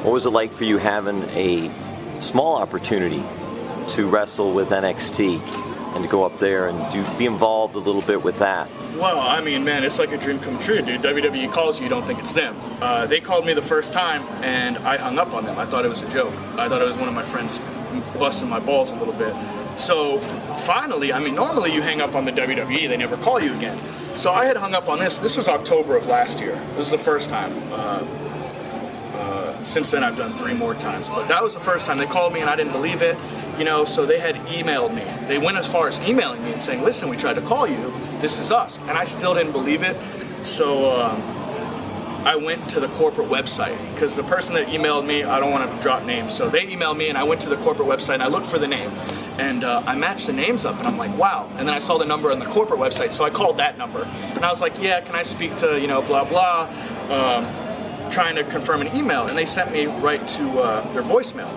What was it like for you having a small opportunity to wrestle with NXT and to go up there and be involved a little bit with that? Well, I mean, man, it's like a dream come true, dude. WWE calls you, you don't think it's them. They called me the first time, and I hung up on them. I thought it was a joke. I thought it was one of my friends busting my balls a little bit. So finally, I mean, normally you hang up on the WWE, they never call you again. So I had hung up on this. This was October of last year. This was the first time. Since then, I've done 3 more times. But that was the first time they called me, and I didn't believe it. You know, so they had emailed me. They went as far as emailing me and saying, listen, we tried to call you. This is us. And I still didn't believe it. So I went to the corporate website, because the person that emailed me, I don't want to drop names. So they emailed me, and I went to the corporate website, and I looked for the name. And I matched the names up, and I'm like, wow. And then I saw the number on the corporate website, so I called that number. And I was like, yeah, can I speak to, you know, blah, blah, trying to confirm an email. And they sent me right to their voicemail.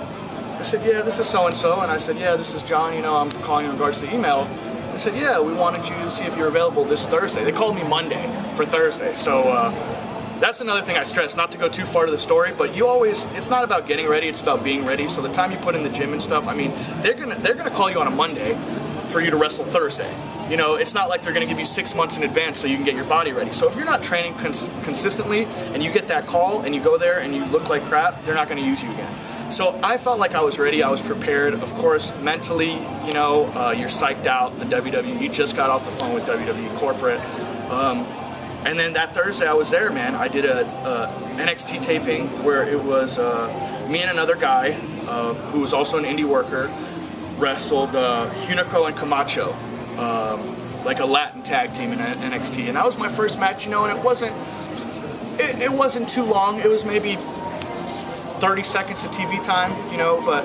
I said, yeah, this is so-and-so. And I said, yeah, this is John, you know, I'm calling in regards to the email. They said, yeah, we wanted you to see if you're available this Thursday. They called me Monday for Thursday. So that's another thing I stress, not to go too far to the story, but you always, it's not about getting ready, it's about being ready. So the time you put in the gym and stuff, I mean, they're gonna call you on a Monday for you to wrestle Thursday. You know, it's not like they're gonna give you 6 months in advance so you can get your body ready. So if you're not training consistently and you get that call and you go there and you look like crap, they're not gonna use you again. So I felt like I was ready, I was prepared. Of course, mentally, you know, you're psyched out. The WWE, you just got off the phone with WWE corporate. And then that Thursday I was there, man. I did a NXT taping where it was me and another guy who was also an indie worker, wrestled Hunico and Camacho, like a Latin tag team in NXT. And that was my first match, you know, and it wasn't too long. It was maybe 30 seconds of TV time, you know, but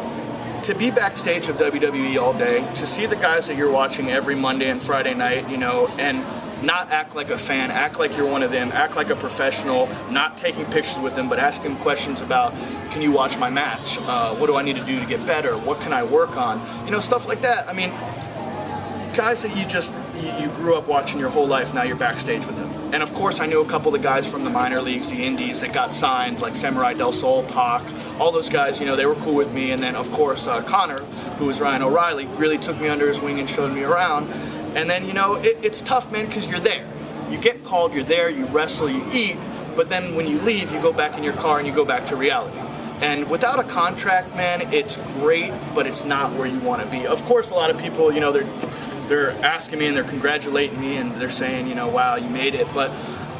to be backstage of WWE all day, to see the guys that you're watching every Monday and Friday night, you know, and not act like a fan, act like you're one of them, act like a professional, not taking pictures with them, but asking questions about, can you watch my match? What do I need to do to get better? What can I work on? You know, stuff like that. I mean, guys that you grew up watching your whole life, now you're backstage with them. And of course, I knew a couple of the guys from the minor leagues, the indies that got signed, like Samurai Del Sol, Pac, all those guys, you know, they were cool with me. And then, of course, Connor, who was Ryan O'Reilly, really took me under his wing and showed me around. And then, you know, it's tough, man, because you're there. You get called, you're there, you wrestle, you eat, but then when you leave, you go back in your car and you go back to reality. And without a contract, man, it's great, but it's not where you want to be. Of course, a lot of people, you know, they're asking me and they're congratulating me and they're saying, you know, wow, you made it. But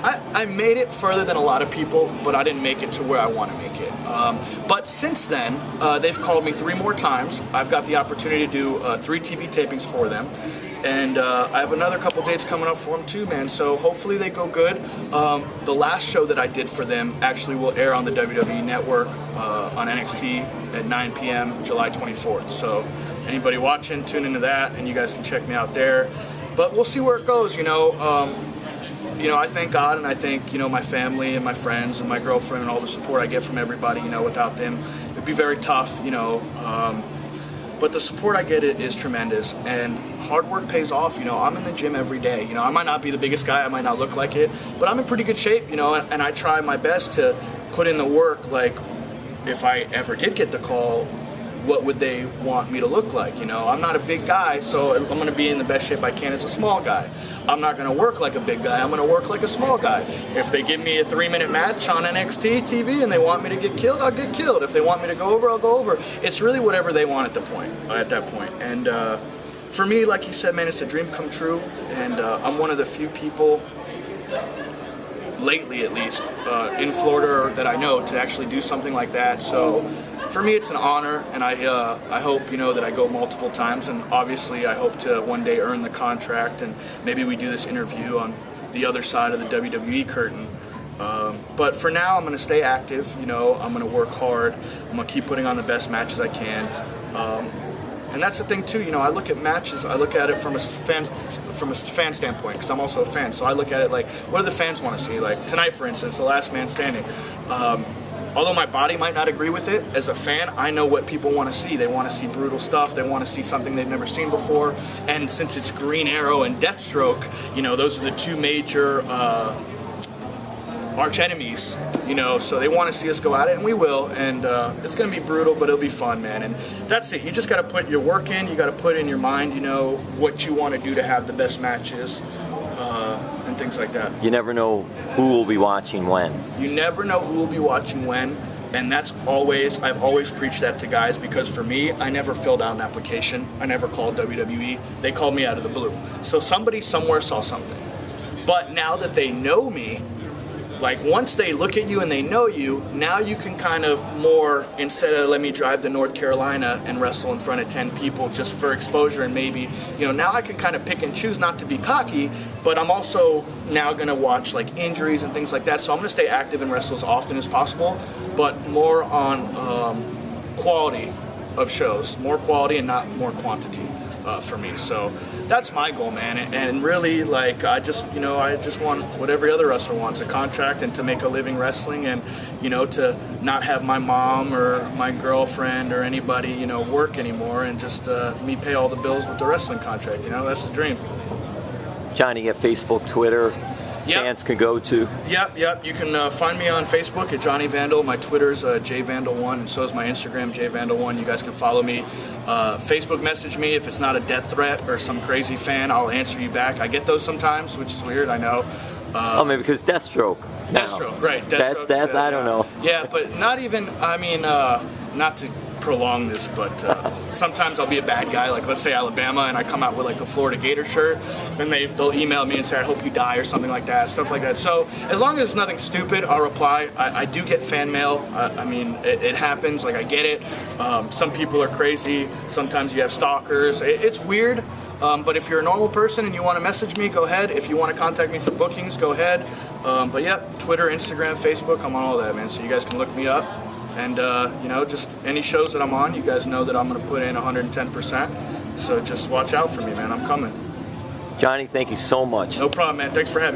I made it further than a lot of people, but I didn't make it to where I want to make it. But since then, they've called me 3 more times. I've got the opportunity to do 3 TV tapings for them. And I have another couple dates coming up for them too, man. So hopefully they go good. The last show that I did for them actually will air on the WWE Network on NXT at 9 p.m. July 24th. So anybody watching, tune into that, and you guys can check me out there. But we'll see where it goes, you know. I thank God, and I thank, you know, my family and my friends and my girlfriend and all the support I get from everybody. You know, without them, it'd be very tough, you know. But the support I get is tremendous, and hard work pays off. You know, I'm in the gym every day. You know, I might not be the biggest guy, I might not look like it, but I'm in pretty good shape, you know, and I try my best to put in the work. Like, if I ever did get the call, what would they want me to look like? You know, I'm not a big guy, so I'm going to be in the best shape I can as a small guy. I'm not going to work like a big guy, I'm going to work like a small guy. If they give me a 3-minute match on NXT TV and they want me to get killed, I'll get killed. If they want me to go over, I'll go over. It's really whatever they want at that point. And for me, like you said, man, it's a dream come true, and I'm one of the few people, lately at least, in Florida that I know to actually do something like that. So for me, it's an honor, and I hope, you know, that I go multiple times, and obviously I hope to one day earn the contract, and maybe we do this interview on the other side of the WWE curtain. But for now, I'm going to stay active, you know, I'm going to work hard, I'm going to keep putting on the best matches I can. And that's the thing too, you know, I look at matches, I look at it from a fan standpoint, because I'm also a fan. So I look at it like, what do the fans want to see? Like tonight, for instance, the last man standing. Although my body might not agree with it, as a fan, I know what people want to see. They want to see brutal stuff. They want to see something they've never seen before. And since it's Green Arrow and Deathstroke, you know, those are the 2 major arch enemies, you know, so they want to see us go at it, and we will, and it's going to be brutal, but it'll be fun, man, and that's it. You just got to put your work in, you got to put in your mind, you know, what you want to do to have the best matches, and things like that. You never know who will be watching when. You never know who will be watching when, and that's always, I've always preached that to guys, because for me, I never filled out an application, I never called WWE, they called me out of the blue. So somebody somewhere saw something. But now that they know me, like once they look at you and they know you, now you can kind of more, instead of let me drive to North Carolina and wrestle in front of 10 people just for exposure, and maybe, you know, now I can kind of pick and choose, not to be cocky, but I'm also now going to watch like injuries and things like that. So I'm going to stay active and wrestle as often as possible, but more on quality of shows, more quality and not more quantity for me. So that's my goal, man, and really, like, I just want what every other wrestler wants, a contract and to make a living wrestling, and, you know, to not have my mom or my girlfriend or anybody, you know, work anymore, and just me pay all the bills with the wrestling contract, you know, that's the dream. Johnny, you have Facebook, Twitter, Yep. fans can go to? Yep. You can find me on Facebook at Jonny Vandal. My Twitter's JVandal1, and so is my Instagram, JVandal1. You guys can follow me. Facebook message me if it's not a death threat or some crazy fan. I'll answer you back. I get those sometimes, which is weird, I know. Maybe because Deathstroke. Deathstroke, right. Deathstroke. That I don't know. Yeah, but not even, I mean, not to prolong this, but sometimes I'll be a bad guy, like let's say Alabama, and I come out with like a Florida Gator shirt, then they'll email me and say, I hope you die, or something like that, stuff like that. So as long as it's nothing stupid, I'll reply. I do get fan mail. I mean, it happens, like I get it. Some people are crazy. Sometimes you have stalkers. It's weird. But if you're a normal person and you want to message me, go ahead. If you want to contact me for bookings, go ahead. But yeah, Twitter, Instagram, Facebook, I'm on all that, man. So you guys can look me up. And, you know, just any shows that I'm on, you guys know that I'm going to put in 110%. So just watch out for me, man. I'm coming. Johnny, thank you so much. No problem, man. Thanks for having me.